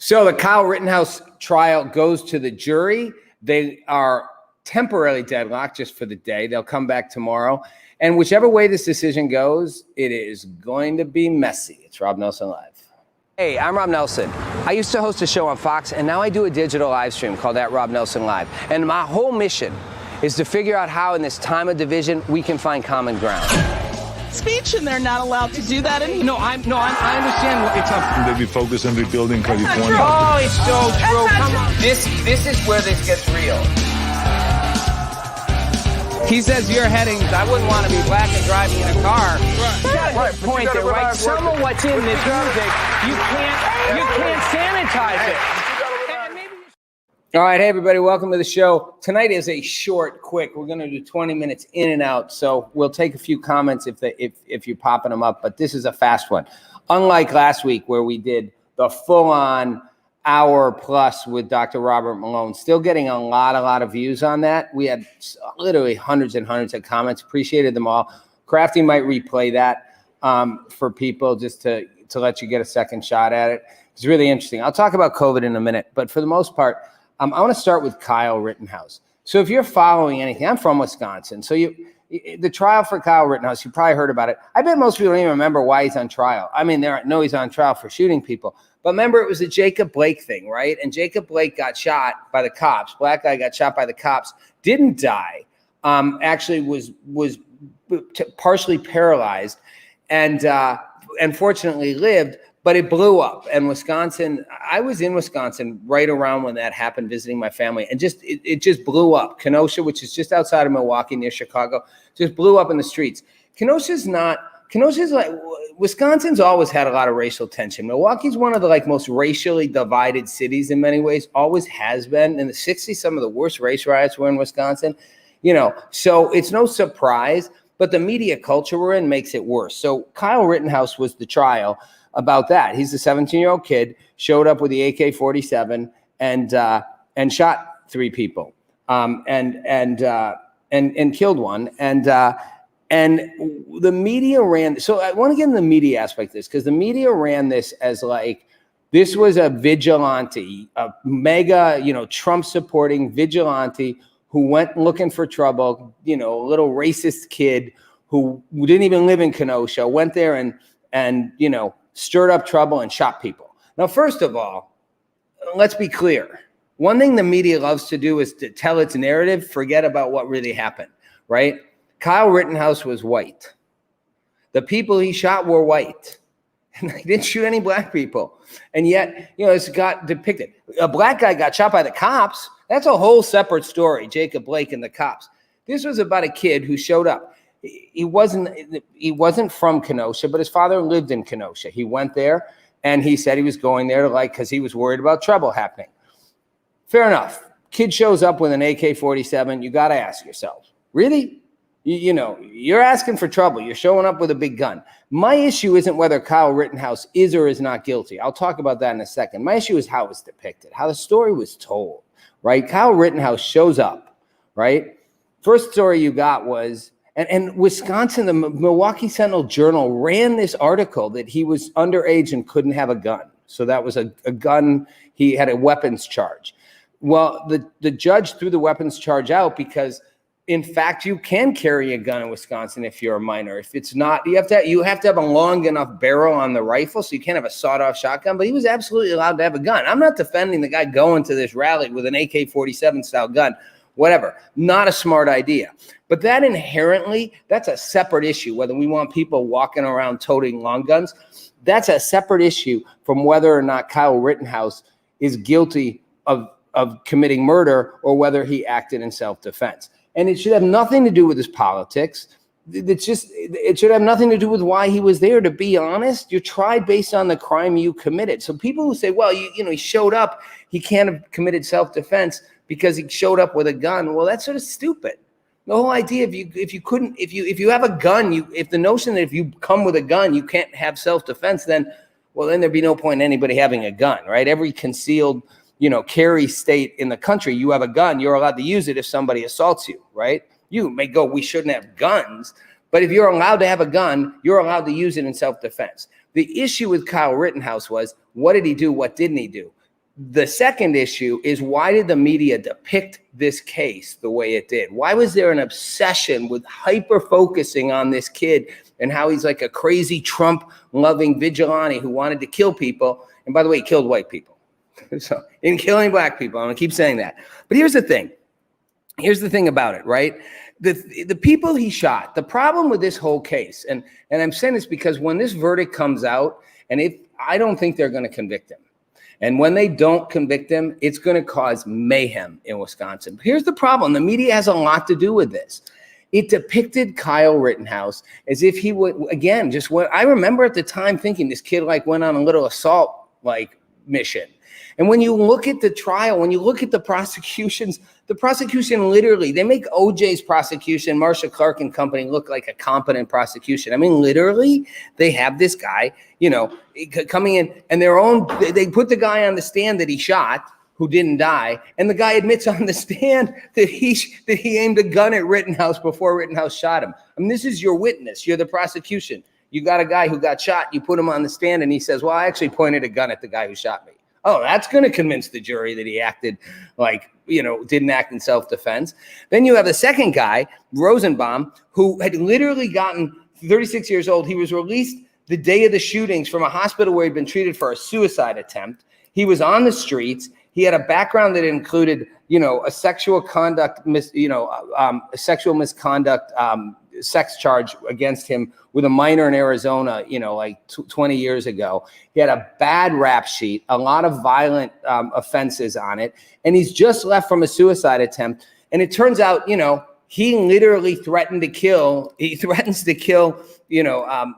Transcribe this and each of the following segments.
So the Kyle Rittenhouse trial goes to the jury. They are temporarily deadlocked just for the day. They'll come back tomorrow. And whichever way this decision goes, it is going to be messy. It's Rob Nelson Live. Hey, I'm Rob Nelson. I used to host a show on Fox, and now I do a digital live stream called That Rob Nelson Live. And my whole mission is to figure out how in this time of division we can find common ground. Speech, and they're not allowed to do that anymore. No, I understand what it's up. They be focused on rebuilding California. Oh, it's so true. Come on. This is where this gets real. He says your headings. I wouldn't want to be black and driving in a car. Right. Point there, right? Some of what's in this music, you can't sanitize it. All right, hey everybody, welcome to the show. Tonight is a short, quick. We're going to do 20 minutes in and out, so we'll take a few comments if you're popping them up. But this is a fast one. Unlike last week where we did the full-on hour plus with Dr. Robert Malone, still getting a lot of views on that. We had literally hundreds and hundreds of comments. Appreciated them all. Crafty might replay that for people just to let you get a second shot at it. It's really interesting. I'll talk about COVID in a minute, but for the most part, I want to start with Kyle Rittenhouse. So if you're following anything, I'm from Wisconsin. So the trial for Kyle Rittenhouse, you probably heard about it. I bet most people don't even remember why he's on trial. I mean, he's on trial for shooting people. But remember, it was a Jacob Blake thing, right? And Jacob Blake got shot by the cops. Black guy got shot by the cops. Didn't die. Actually was partially paralyzed, and unfortunately lived. But it blew up. And Wisconsin, I was in Wisconsin right around when that happened, visiting my family, and it just blew up. Kenosha, which is just outside of Milwaukee near Chicago, just blew up in the streets. Kenosha's like, Wisconsin's always had a lot of racial tension. Milwaukee's one of the most racially divided cities in many ways, always has been. In the 60s, some of the worst race riots were in Wisconsin, so it's no surprise, but the media culture we're in makes it worse. So Kyle Rittenhouse was the trial about that. He's a 17-year-old kid, showed up with the AK-47 and shot three people, and killed one. And the media ran. So I want to get in the media aspect of this, because the media ran this as this was a vigilante, a mega, Trump supporting vigilante who went looking for trouble. A little racist kid who didn't even live in Kenosha, went there and stirred up trouble and shot people. Now, first of all, let's be clear. One thing the media loves to do is to tell its narrative, forget about what really happened, right? Kyle Rittenhouse was white. The people he shot were white. And he didn't shoot any black people. And yet, it's got depicted. A black guy got shot by the cops. That's a whole separate story, Jacob Blake and the cops. This was about a kid who showed up. He wasn't from Kenosha, but his father lived in Kenosha. He went there, and he said he was going there because he was worried about trouble happening. Fair enough. Kid shows up with an AK-47. You got to ask yourself, really? You're asking for trouble. You're showing up with a big gun. My issue isn't whether Kyle Rittenhouse is or is not guilty. I'll talk about that in a second. My issue is how it's depicted, how the story was told, right? Kyle Rittenhouse shows up, right? First story you got was, and Wisconsin, the Milwaukee Sentinel-Journal ran this article that he was underage and couldn't have a gun. So that was a gun. He had a weapons charge. Well, the judge threw the weapons charge out because, in fact, you can carry a gun in Wisconsin if you're a minor. If it's not, you have to have a long enough barrel on the rifle, so you can't have a sawed-off shotgun. But he was absolutely allowed to have a gun. I'm not defending the guy going to this rally with an AK-47 style gun. Whatever, not a smart idea. But that inherently, that's a separate issue, whether we want people walking around toting long guns. That's a separate issue from whether or not Kyle Rittenhouse is guilty of committing murder or whether he acted in self-defense. And it should have nothing to do with his politics. It should have nothing to do with why he was there. To be honest, you're tried based on the crime you committed. So people who say, well, he showed up, he can't have committed self-defense because he showed up with a gun. Well, that's sort of stupid. The whole idea, if you have a gun, if the notion that if you come with a gun, you can't have self-defense, then there'd be no point in anybody having a gun, right? Every concealed, carry state in the country, you have a gun, you're allowed to use it if somebody assaults you, right? You may go, we shouldn't have guns, but if you're allowed to have a gun, you're allowed to use it in self-defense. The issue with Kyle Rittenhouse was, what did he do? What didn't he do? The second issue is, why did the media depict this case the way it did? Why was there an obsession with hyper focusing on this kid and how he's like a crazy Trump loving vigilante who wanted to kill people? And by the way, he killed white people. So in killing black people, I'm gonna keep saying that. But here's the thing. Here's the thing about it, right? The people he shot, the problem with this whole case, and I'm saying this because when this verdict comes out, and I don't think they're going to convict him. And when they don't convict him, it's going to cause mayhem in Wisconsin. But here's the problem. The media has a lot to do with this. It depicted Kyle Rittenhouse as if he would, again, just what I remember at the time thinking this kid like went on a little assault like mission. And when you look at the trial, when you look at the prosecution literally, they make OJ's prosecution, Marcia Clark and company, look like a competent prosecution. I mean, literally, they have this guy, coming in, and they put the guy on the stand that he shot, who didn't die, and the guy admits on the stand that he aimed a gun at Rittenhouse before Rittenhouse shot him. I mean, this is your witness. You're the prosecution. You got a guy who got shot. You put him on the stand, and he says, "Well, I actually pointed a gun at the guy who shot me." Oh, that's going to convince the jury that he acted didn't act in self-defense. Then you have the second guy, Rosenbaum, who had literally gotten 36 years old. He was released the day of the shootings from a hospital where he'd been treated for a suicide attempt. He was on the streets. He had a background that included, a sexual misconduct sex charge against him with a minor in Arizona, 20 years ago. He had a bad rap sheet, a lot of violent offenses on it, and he's just left from a suicide attempt. And it turns out, he literally threatens to kill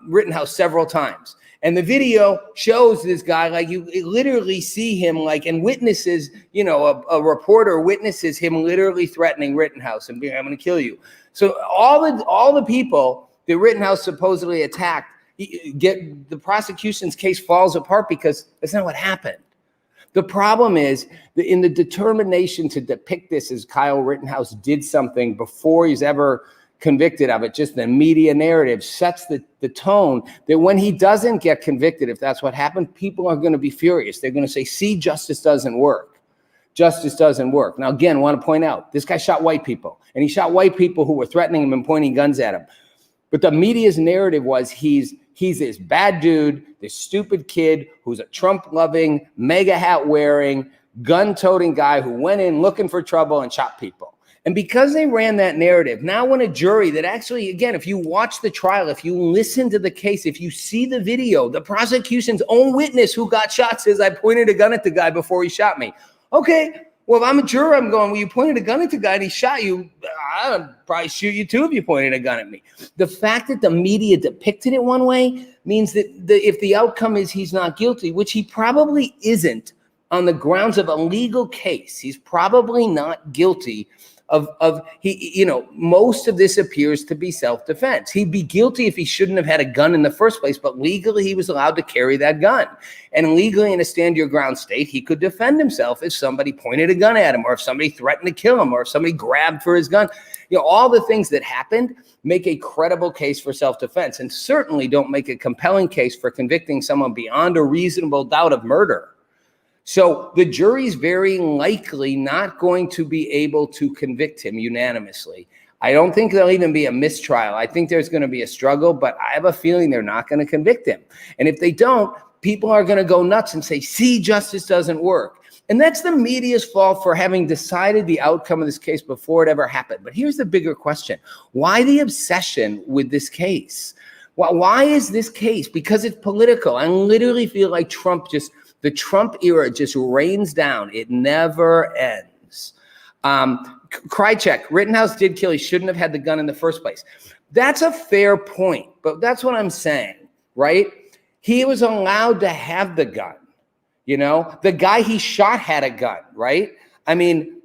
Rittenhouse several times. And the video shows this guy, like you literally see him and witnesses, a reporter witnesses him literally threatening Rittenhouse and being, "I'm going to kill you." So all the people that Rittenhouse supposedly attacked, the prosecution's case falls apart because that's not what happened. The problem is that in the determination to depict this as Kyle Rittenhouse did something before he's ever convicted of it, just the media narrative sets the tone that when he doesn't get convicted, if that's what happened, people are going to be furious. They're going to say, "See, justice doesn't work. Justice doesn't work." Now, again, I want to point out, this guy shot white people, and he shot white people who were threatening him and pointing guns at him. But the media's narrative was he's this bad dude, this stupid kid who's a Trump-loving, mega hat-wearing, gun-toting guy who went in looking for trouble and shot people. And because they ran that narrative, now when a jury that actually, again, if you watch the trial, if you listen to the case, if you see the video, the prosecution's own witness who got shot says, "I pointed a gun at the guy before he shot me." Okay, well, if I'm a juror, I'm going, "Well, you pointed a gun at the guy and he shot you. I'd probably shoot you too if you pointed a gun at me." The fact that the media depicted it one way means that if the outcome is he's not guilty, which he probably isn't on the grounds of a legal case, he's probably not guilty most of this appears to be self-defense. He'd be guilty if he shouldn't have had a gun in the first place, but legally he was allowed to carry that gun. And legally in a stand your ground state, he could defend himself if somebody pointed a gun at him, or if somebody threatened to kill him, or if somebody grabbed for his gun. All the things that happened make a credible case for self-defense, and certainly don't make a compelling case for convicting someone beyond a reasonable doubt of murder. So the jury's very likely not going to be able to convict him unanimously. I don't think there'll even be a mistrial. I think there's going to be a struggle, but I have a feeling they're not going to convict him. And if they don't, people are going to go nuts and say, "See, justice doesn't work." And that's the media's fault for having decided the outcome of this case before it ever happened. But here's the bigger question. Why the obsession with this case? Why is this case? Because it's political. I literally feel like the Trump era just rains down. It never ends. Krychek, Rittenhouse did kill. He shouldn't have had the gun in the first place. That's a fair point, but that's what I'm saying, right? He was allowed to have the gun. The guy he shot had a gun, right? I mean,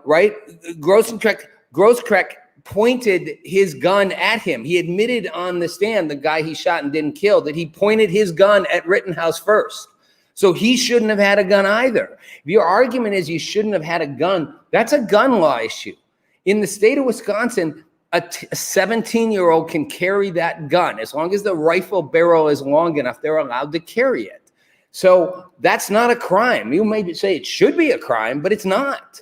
right? Grosskreck pointed his gun at him. He admitted on the stand, the guy he shot and didn't kill, that he pointed his gun at Rittenhouse first. So he shouldn't have had a gun either. If your argument is you shouldn't have had a gun, that's a gun law issue. In the state of Wisconsin, a 17-year-old can carry that gun. As long as the rifle barrel is long enough, they're allowed to carry it. So that's not a crime. You may say it should be a crime, but it's not.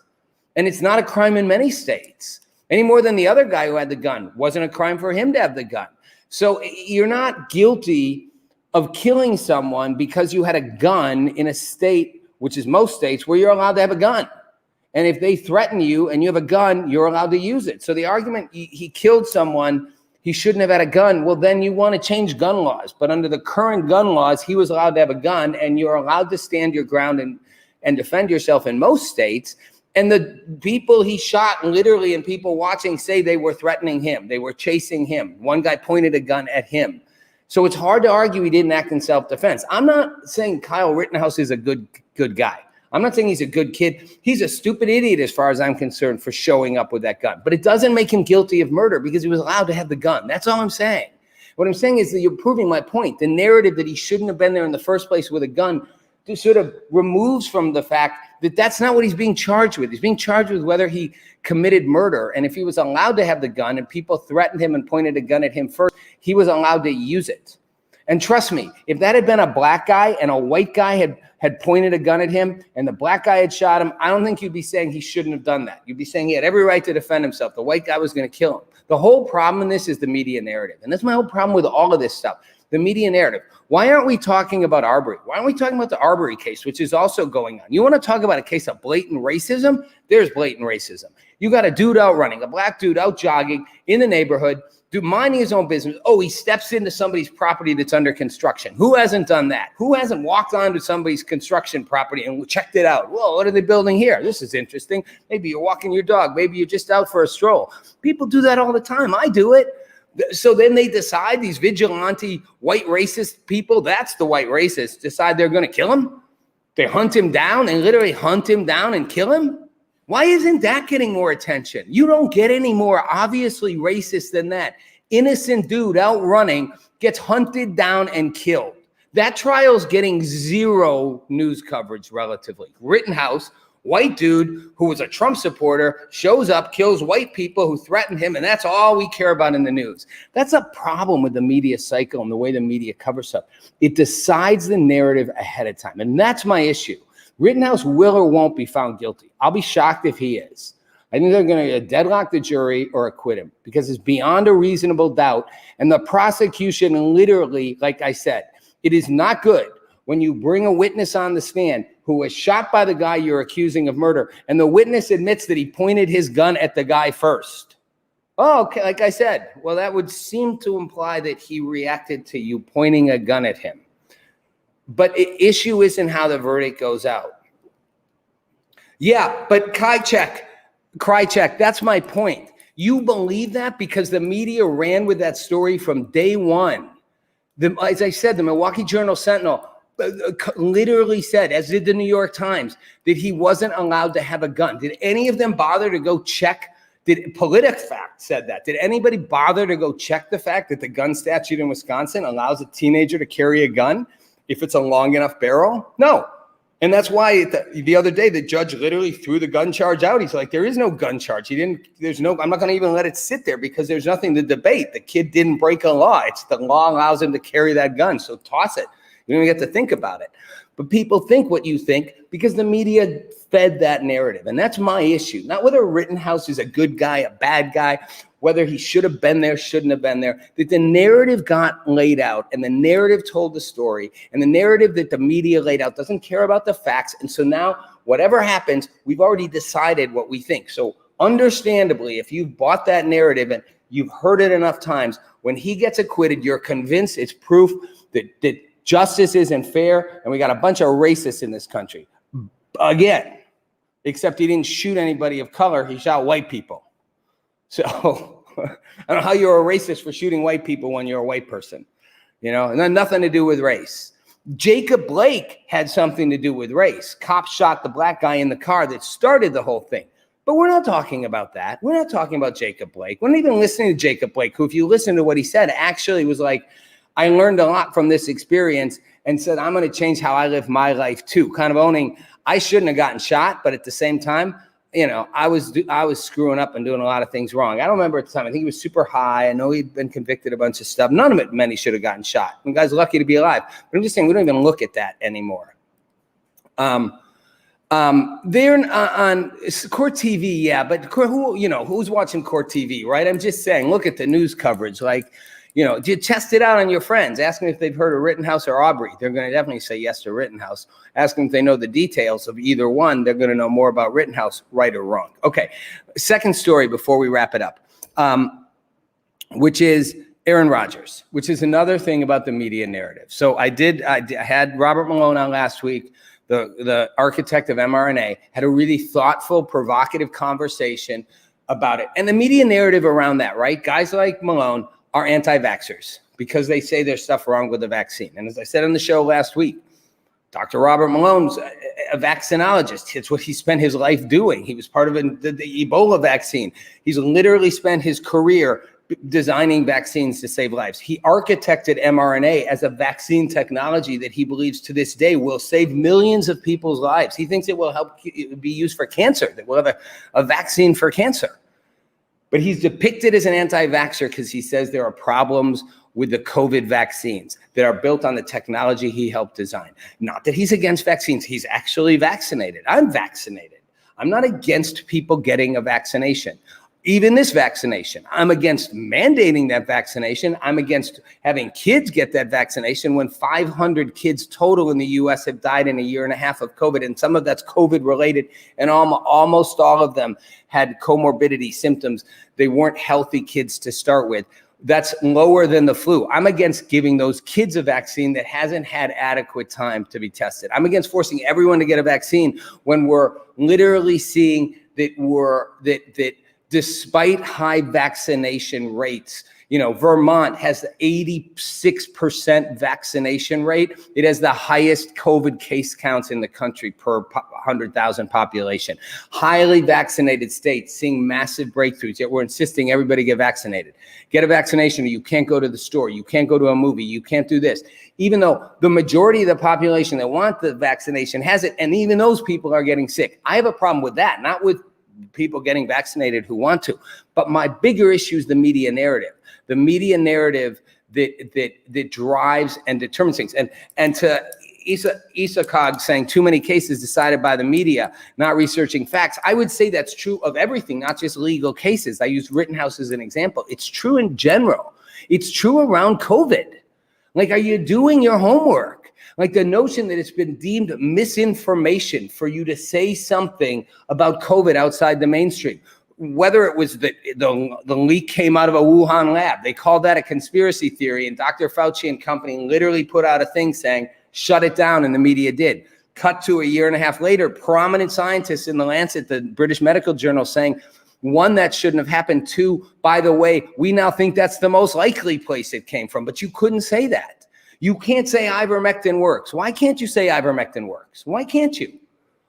And it's not a crime in many states. Any more than the other guy who had the gun. Wasn't a crime for him to have the gun. So you're not guilty of killing someone because you had a gun in a state, which is most states, where you're allowed to have a gun. And if they threaten you and you have a gun, you're allowed to use it. So the argument, he killed someone, he shouldn't have had a gun. Well, then you want to change gun laws. But under the current gun laws, he was allowed to have a gun, and you're allowed to stand your ground and defend yourself in most states. And the people he shot, literally, and people watching say they were threatening him. They were chasing him. One guy pointed a gun at him. So it's hard to argue he didn't act in self-defense. I'm not saying Kyle Rittenhouse is a good guy. I'm not saying he's a good kid. He's a stupid idiot as far as I'm concerned for showing up with that gun. But it doesn't make him guilty of murder because he was allowed to have the gun. That's all I'm saying. What I'm saying is that you're proving my point. The narrative that he shouldn't have been there in the first place with a gun sort of removes from the fact that that's not what he's being charged with. He's being charged with whether he committed murder. And if he was allowed to have the gun and people threatened him and pointed a gun at him first, he was allowed to use it. And trust me, if that had been a black guy and a white guy had pointed a gun at him and the black guy had shot him, I don't think you'd be saying he shouldn't have done that. You'd be saying he had every right to defend himself. The white guy was going to kill him. The whole problem in this is the media narrative. And that's my whole problem with all of this stuff. The media narrative. Why aren't we talking about Arbery? Why aren't we talking about the Arbery case, which is also going on? You want to talk about a case of blatant racism? There's blatant racism. You got a dude out running, a black dude out jogging in the neighborhood, dude minding his own business. Oh, he steps into somebody's property that's under construction. Who hasn't done that? Who hasn't walked onto somebody's construction property and checked it out? Well, what are they building here? This is interesting. Maybe you're walking your dog. Maybe you're just out for a stroll. People do that all the time. I do it. So then they decide, these vigilante white racist people, that's the white racists, decide they're going to kill him. They hunt him down and literally hunt him down and kill him. Why isn't that getting more attention? You don't get any more obviously racist than that. Innocent dude out running gets hunted down and killed. That trial's getting zero news coverage relatively. Rittenhouse, white dude who was a Trump supporter, shows up, kills white people who threatened him, and that's all we care about in the news. That's a problem with the media cycle and the way the media covers stuff. It decides the narrative ahead of time, and that's my issue. Rittenhouse will or won't be found guilty. I'll be shocked if he is. I think they're going to deadlock the jury or acquit him because it's beyond a reasonable doubt, and the prosecution literally, like I said, it is not good when you bring a witness on the stand who was shot by the guy you're accusing of murder, and the witness admits that he pointed his gun at the guy first. Oh, okay, like I said, well, that would seem to imply that he reacted to you pointing a gun at him. But the issue isn't how the verdict goes out. Yeah, but Krychek, that's my point. You believe that because the media ran with that story from day one. As I said, the Milwaukee Journal-Sentinel literally said, as did the New York Times, that he wasn't allowed to have a gun. Did any of them bother to go check? Did PolitiFact said that? Did anybody bother to go check the fact that the gun statute in Wisconsin allows a teenager to carry a gun if it's a long enough barrel? No. And that's why the other day, the judge literally threw the gun charge out. He's like, there is no gun charge. I'm not going to even let it sit there because there's nothing to debate. The kid didn't break a law. It's the law allows him to carry that gun. So toss it. You don't even get to think about it. But people think what you think because the media fed that narrative. And that's my issue. Not whether Rittenhouse is a good guy, a bad guy, whether he should have been there, shouldn't have been there. That the narrative got laid out and the narrative told the story. And the narrative that the media laid out doesn't care about the facts. And so now whatever happens, we've already decided what we think. So understandably, if you've bought that narrative and you've heard it enough times, when he gets acquitted, you're convinced it's proof that justice isn't fair, and we got a bunch of racists in this country. Again, except he didn't shoot anybody of color, he shot white people. So I don't know how you're a racist for shooting white people when you're a white person, and then nothing to do with race. Jacob Blake had something to do with race. Cops shot the black guy in the car that started the whole thing. But we're not talking about that. We're not talking about Jacob Blake. We're not even listening to Jacob Blake, who, if you listen to what he said, actually was like, I learned a lot from this experience and said, I'm going to change how I live my life too. Kind of owning, I shouldn't have gotten shot, but at the same time, I was screwing up and doing a lot of things wrong. I don't remember at the time. I think he was super high. I know he'd been convicted of a bunch of stuff. None of it meant he should have gotten shot. The guy's lucky to be alive. But I'm just saying, we don't even look at that anymore. They're on Court TV, yeah, but who's watching Court TV, right? I'm just saying, look at the news coverage. Like, you test it out on your friends. Ask them if they've heard of Rittenhouse or Aubrey. They're going to definitely say yes to Rittenhouse. Ask them if they know the details of either one. They're going to know more about Rittenhouse, right or wrong. Okay, second story before we wrap it up, which is Aaron Rodgers, which is another thing about the media narrative. So I had Robert Malone on last week, the architect of mRNA, had a really thoughtful, provocative conversation about it. And the media narrative around that, right? Guys like Malone are anti-vaxxers because they say there's stuff wrong with the vaccine. And as I said on the show last week, Dr. Robert Malone's a vaccinologist. It's what he spent his life doing. He was part of the Ebola vaccine. He's literally spent his career designing vaccines to save lives. He architected mRNA as a vaccine technology that he believes to this day will save millions of people's lives. He thinks it will help be used for cancer, that we'll have a vaccine for cancer. But he's depicted as an anti-vaxxer because he says there are problems with the COVID vaccines that are built on the technology he helped design. Not that he's against vaccines. He's actually vaccinated. I'm vaccinated. I'm not against people getting a vaccination. Even this vaccination, I'm against mandating that vaccination. I'm against having kids get that vaccination when 500 kids total in the US have died in a year and a half of COVID. And some of that's COVID related. And almost all of them had comorbidity symptoms. They weren't healthy kids to start with. That's lower than the flu. I'm against giving those kids a vaccine that hasn't had adequate time to be tested. I'm against forcing everyone to get a vaccine when we're literally seeing that despite high vaccination rates, Vermont has 86% vaccination rate. It has the highest COVID case counts in the country per 100,000 population. Highly vaccinated states seeing massive breakthroughs, yet we're insisting everybody get vaccinated. Get a vaccination or you can't go to the store, you can't go to a movie, you can't do this. Even though the majority of the population that want the vaccination has it, and even those people are getting sick. I have a problem with that, not with people getting vaccinated who want to. But my bigger issue is the media narrative. The media narrative that drives and determines things. And to Isa Cog saying too many cases decided by the media, not researching facts. I would say that's true of everything, not just legal cases. I used Rittenhouse as an example. It's true in general. It's true around COVID. Like, are you doing your homework? Like the notion that it's been deemed misinformation for you to say something about COVID outside the mainstream. Whether it was the leak came out of a Wuhan lab, they called that a conspiracy theory, and Dr. Fauci and company literally put out a thing saying, shut it down, and the media did. Cut to a year and a half later, prominent scientists in the Lancet, the British Medical Journal, saying, one, that shouldn't have happened. Two, by the way, we now think that's the most likely place it came from, but you couldn't say that. You can't say ivermectin works. Why can't you say ivermectin works? Why can't you?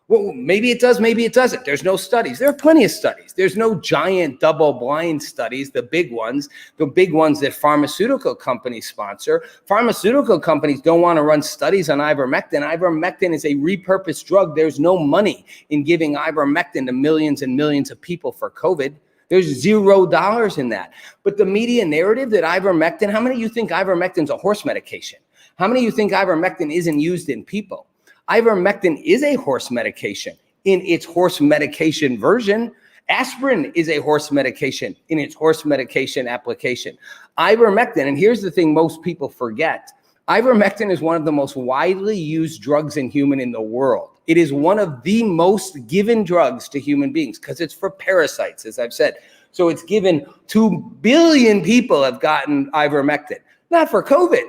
Well, maybe it does, maybe it doesn't. There's no studies. There are plenty of studies. There's no giant double-blind studies, the big ones that pharmaceutical companies sponsor. Pharmaceutical companies don't want to run studies on ivermectin. Ivermectin is a repurposed drug. There's no money in giving ivermectin to millions and millions of people for COVID. There's $0 in that. But the media narrative that ivermectin, how many of you think ivermectin's a horse medication? How many of you think ivermectin isn't used in people? Ivermectin is a horse medication in its horse medication version. Aspirin is a horse medication in its horse medication application. Ivermectin, and here's the thing most people forget, ivermectin is one of the most widely used drugs in human in the world. It is one of the most given drugs to human beings because it's for parasites, as I've said. So it's given 2 billion people have gotten ivermectin, not for COVID,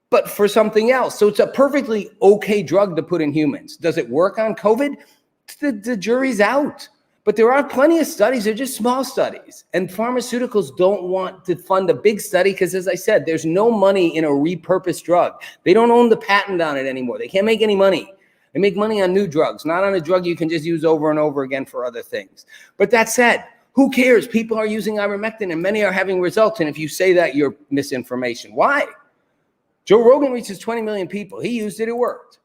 but for something else. So it's a perfectly okay drug to put in humans. Does it work on COVID? The jury's out. But there are plenty of studies. They're just small studies. And pharmaceuticals don't want to fund a big study because, as I said, there's no money in a repurposed drug. They don't own the patent on it anymore. They can't make any money. They make money on new drugs, not on a drug you can just use over and over again for other things. But that said, who cares? People are using ivermectin and many are having results. And if you say that, you're misinformation. Why? Joe Rogan reaches 20 million people. He used it, it worked.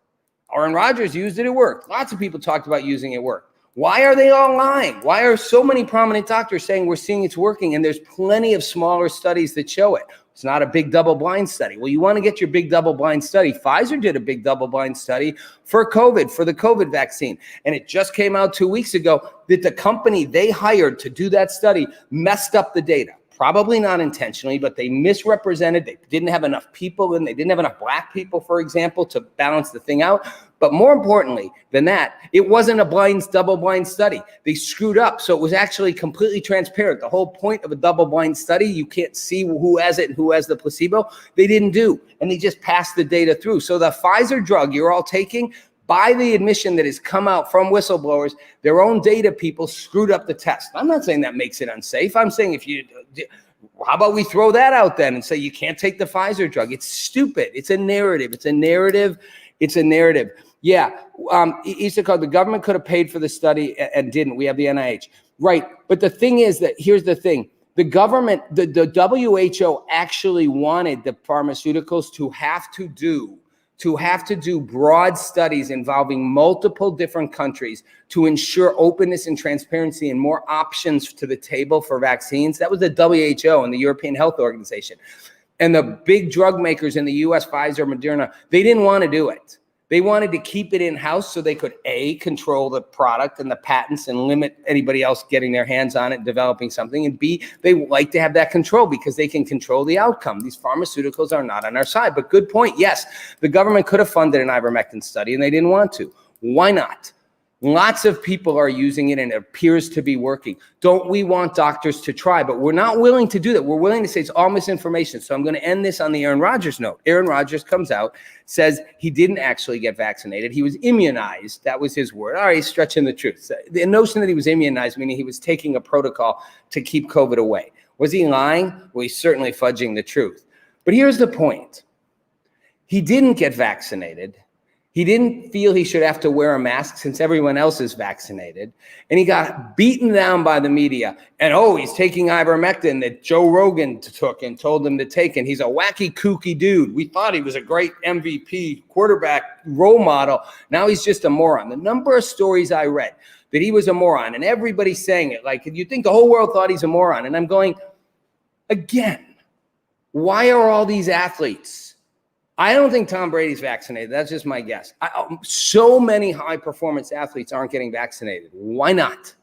Aaron Rodgers used it, it worked. Lots of people talked about using it, worked. Why are they all lying? Why are so many prominent doctors saying we're seeing it's working? And there's plenty of smaller studies that show it. It's not a big double-blind study. Well, you want to get your big double-blind study. Pfizer did a big double-blind study for COVID, for the COVID vaccine. And it just came out 2 weeks ago that the company they hired to do that study messed up the data. Probably not intentionally, but they misrepresented. They didn't have enough people in. They didn't have enough black people, for example, to balance the thing out. But more importantly than that, it wasn't a double-blind study. They screwed up. So it was actually completely transparent. The whole point of a double-blind study, you can't see who has it and who has the placebo. They didn't do. And they just passed the data through. So the Pfizer drug you're all taking, by the admission that has come out from whistleblowers, their own data people screwed up the test. I'm not saying that makes it unsafe. I'm saying how about we throw that out then and say you can't take the Pfizer drug? It's stupid. It's a narrative. It's a narrative. It's a narrative. Yeah, the government could have paid for the study and didn't. We have the NIH. Right. But the thing is that here's the thing. The government, the WHO actually wanted the pharmaceuticals to have to do broad studies involving multiple different countries to ensure openness and transparency and more options to the table for vaccines. That was the WHO and the European Health Organization. And the big drug makers in the US, Pfizer, Moderna, they didn't want to do it. They wanted to keep it in-house so they could, A, control the product and the patents and limit anybody else getting their hands on it and developing something. And B, they like to have that control because they can control the outcome. These pharmaceuticals are not on our side. But good point. Yes, the government could have funded an ivermectin study and they didn't want to. Why not? Lots of people are using it and it appears to be working. Don't we want doctors to try? But we're not willing to do that. We're willing to say it's all misinformation. So I'm going to end this on the Aaron Rodgers note. Aaron Rodgers comes out, says he didn't actually get vaccinated. He was immunized. That was his word. All right, he's stretching the truth. The notion that he was immunized, meaning he was taking a protocol to keep COVID away. Was he lying? Well, he's certainly fudging the truth. But here's the point. He didn't get vaccinated. He didn't feel he should have to wear a mask since everyone else is vaccinated. And he got beaten down by the media. And, he's taking ivermectin that Joe Rogan took and told him to take. And he's a wacky, kooky dude. We thought he was a great MVP quarterback role model. Now he's just a moron. The number of stories I read that he was a moron, and everybody's saying it. Like, you think the whole world thought he's a moron. And I'm going, again, why are all these athletes? I don't think Tom Brady's vaccinated. That's just my guess. So many high-performance athletes aren't getting vaccinated. Why not?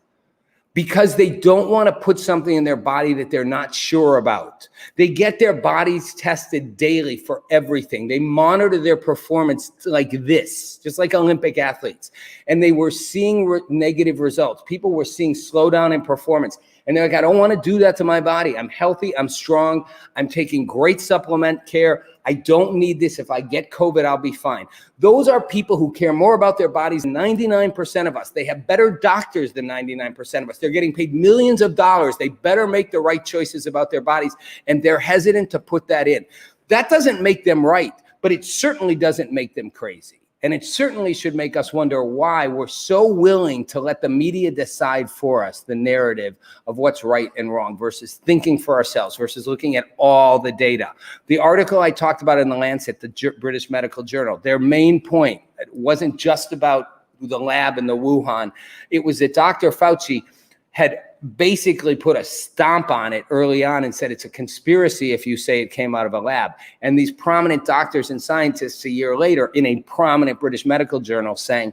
Because they don't want to put something in their body that they're not sure about. They get their bodies tested daily for everything. They monitor their performance like this, just like Olympic athletes. And they were seeing negative results. People were seeing slowdown in performance. And they're like, I don't want to do that to my body. I'm healthy. I'm strong. I'm taking great supplement care. I don't need this. If I get COVID, I'll be fine. Those are people who care more about their bodies than 99% of us. They have better doctors than 99% of us. They're getting paid millions of dollars. They better make the right choices about their bodies. And they're hesitant to put that in. That doesn't make them right, but it certainly doesn't make them crazy. And it certainly should make us wonder why we're so willing to let the media decide for us the narrative of what's right and wrong versus thinking for ourselves, versus looking at all the data. The article I talked about in The Lancet, the British Medical Journal, their main point, it wasn't just about the lab in the Wuhan. It was that Dr. Fauci had basically put a stomp on it early on and said it's a conspiracy if you say it came out of a lab. And these prominent doctors and scientists a year later in a prominent British medical journal saying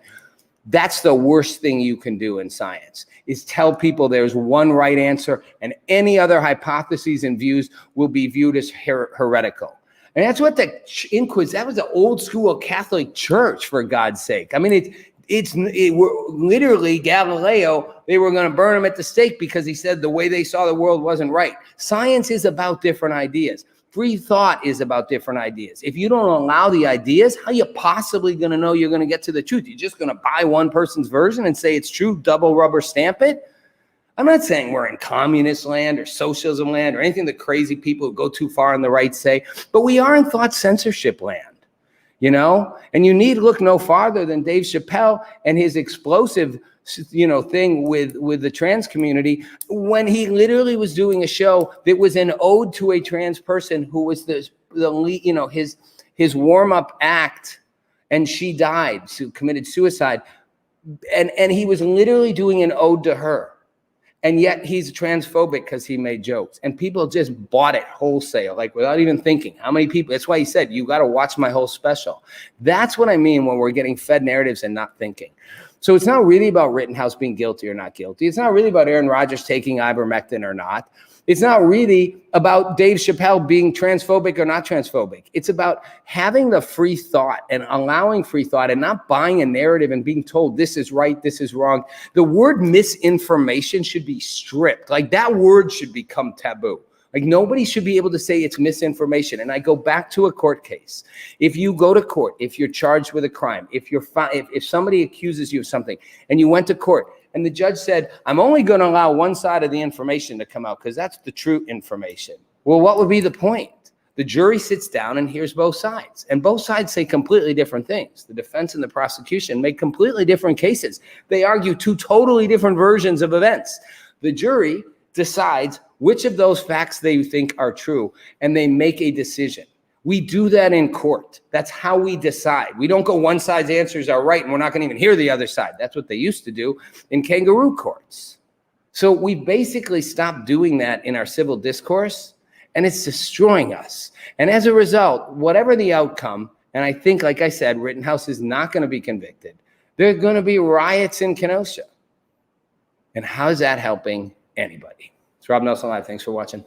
that's the worst thing you can do in science is tell people there's one right answer and any other hypotheses and views will be viewed as heretical. And that's what that was the old school Catholic Church, for God's sake. I mean, it were literally Galileo, they were going to burn him at the stake because he said the way they saw the world wasn't right. Science is about different ideas. Free thought is about different ideas. If you don't allow the ideas, how are you possibly going to know you're going to get to the truth? You're just going to buy one person's version and say it's true, double rubber stamp it? I'm not saying we're in communist land or socialism land or anything that crazy people who go too far on the right say, but we are in thought censorship land. You know, and you need look no farther than Dave Chappelle and his explosive, thing with the trans community when he literally was doing a show that was an ode to a trans person who was his warm up act, and she died, committed suicide. And he was literally doing an ode to her. And yet he's transphobic because he made jokes. And people just bought it wholesale, like without even thinking. How many people? That's why he said, you got to watch my whole special. That's what I mean when we're getting fed narratives and not thinking. So it's not really about Rittenhouse being guilty or not guilty. It's not really about Aaron Rodgers taking ivermectin or not. It's not really about Dave Chappelle being transphobic or not transphobic. It's about having the free thought and allowing free thought and not buying a narrative and being told this is right, this is wrong. The word misinformation should be stripped. Like that word should become taboo. Like nobody should be able to say it's misinformation. And I go back to a court case. If you go to court, if you're charged with a crime, if somebody accuses you of something and you went to court, and the judge said, I'm only going to allow one side of the information to come out because that's the true information. Well, what would be the point? The jury sits down and hears both sides. And both sides say completely different things. The defense and the prosecution make completely different cases. They argue two totally different versions of events. The jury decides which of those facts they think are true, and they make a decision. We do that in court. That's how we decide. We don't go one side's answers are right and we're not going to even hear the other side. That's what they used to do in kangaroo courts. So we basically stopped doing that in our civil discourse, and it's destroying us. And as a result, whatever the outcome, and I think, like I said, Rittenhouse is not going to be convicted. There are going to be riots in Kenosha. And how is that helping anybody? It's Rob Nelson Live. Thanks for watching.